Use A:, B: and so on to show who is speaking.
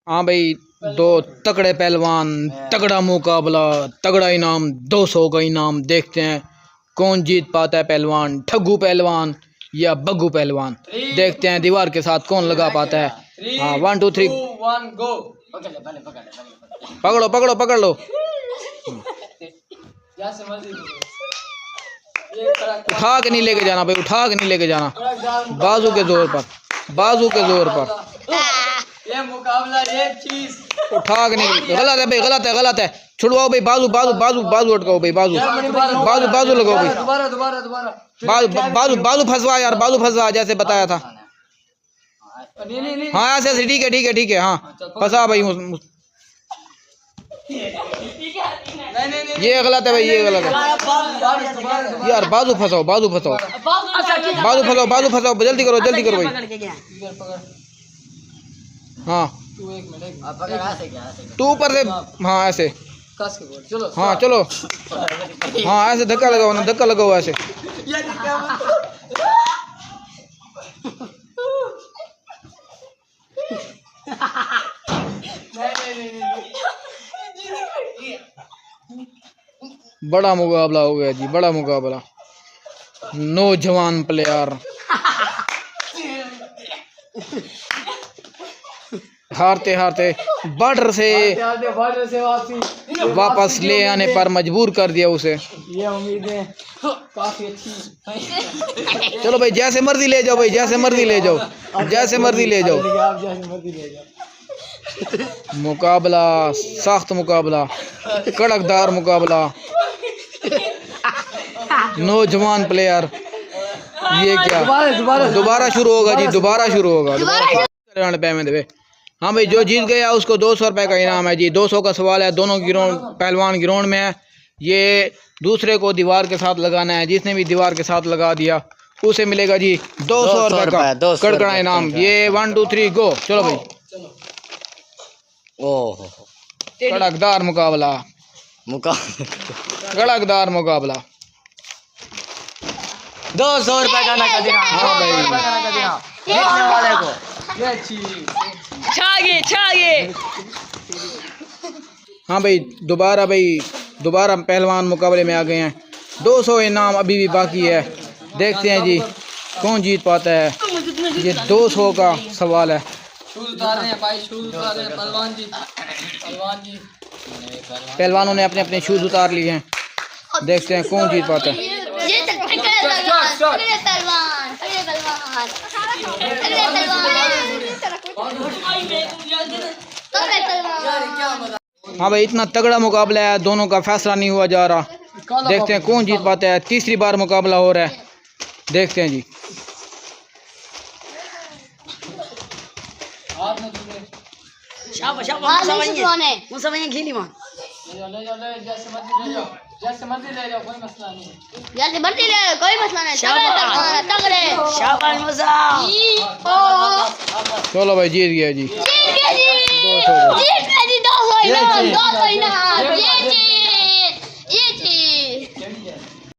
A: हाँ भाई, दो तगड़े पहलवान, तगड़ा मुकाबला, तगड़ा इनाम, 200 का इनाम। देखते हैं कौन जीत पाता है, पहलवान ठग्गू पहलवान या बग्गू पहलवान। देखते हैं दीवार के साथ कौन लगा पाता है। हाँ 1 2 3
B: 1 गो।
A: पकड़ो पकड़ो पकड़ लो। उठा के नहीं लेके जाना भाई, उठा के नहीं लेके जाना, बाजू के जोर पर, बाजू के जोर पर।
B: ये मुकाबला ये चीज
A: उठा के नहीं, गलत है भाई, गलत है, गलत है। छुड़वाओ भाई, बाजू बाजू बाजू बाजू अटकाओ भाई, बाजू बाजू बाजू लगाओ भाई,
B: दोबारा दोबारा दोबारा
A: बाजू बाजू बाजू फंसवा यार, बाजू फंसवा जैसे बताया था।
B: नहीं
A: हाँ ऐसे ठीक है ठीक है ठीक है। हाँ फंसा भाई, ये गलत है भाई, ये गलत है यार। बाजू फंसाओ, बाजू फंसाओ, बाजू फंसाओ, बाजू फंसाओ, जल्दी करो जल्दी करो भाई। हाँ तू ऊपर से, हाँ ऐसे,
B: चलो
A: हाँ चलो, हाँ ऐसे धक्का लगाओ ना, धक्का लगाओ ऐसे। बड़ा मुकाबला हो गया जी, बड़ा मुकाबला। नौजवान प्लेयर हारते हारते बॉर्डर से वापस ले आने पर मजबूर कर दिया उसे।
B: ये उम्मीदें काफी अच्छी।
A: चलो भाई जैसे मर्जी ले जाओ भाई, जैसे मर्जी ले जाओ, जैसे मर्जी ले जाओ।
B: आप जैसे मर्जी ले जाओ।
A: मुकाबला सख्त मुकाबला, कड़कदार मुकाबला। नौजवान प्लेयर, ये क्या दोबारा शुरू होगा जी, दोबारा शुरू होगा, दोबारा में देवे। हाँ भाई जो जीत गया उसको 200 रुपये का इनाम है जी। 200 का सवाल है, दोनों ग्राउंड पहलवान ग्राउंड में है। ये दूसरे को दीवार के साथ लगाना है, जिसने भी दीवार के साथ लगा दिया उसे मिलेगा जी 200 रुपये का कड़कड़ा इनाम। ये 1 2 3 गो। चलो भाई,
C: ओह
A: कड़कदार मुकाबला, कड़कदार मुकाबला।
C: 200 रुपए का नकद इनाम।
A: हाँ भाई,
C: जीतने वाले को
B: ये चीज
D: छागे।
A: हाँ भाई दोबारा पहलवान मुकाबले में आ गए हैं। 200 इनाम अभी भी बाकी है। देखते हैं जी कौन जीत पाता है। ये 200 का सवाल है।
B: शूज उतार रहे हैं भाई, शूज उतार रहे हैं पहलवान जी, पहलवान जी।
A: पहलवानों ने अपने अपने शूज उतार लिए हैं। देखते हैं कौन जीत पाता है। हाँ भाई इतना तगड़ा मुकाबला है, दोनों का फैसला नहीं हुआ जा रहा। देखते हैं कौन जीत पाता है। तीसरी बार मुकाबला हो रहा है, देखते हैं जी।
B: जैसे मर्जी ले जाओ, कोई मसला नहीं।
A: चलो भाई जीत गया जी। 200
D: 200 इनाम।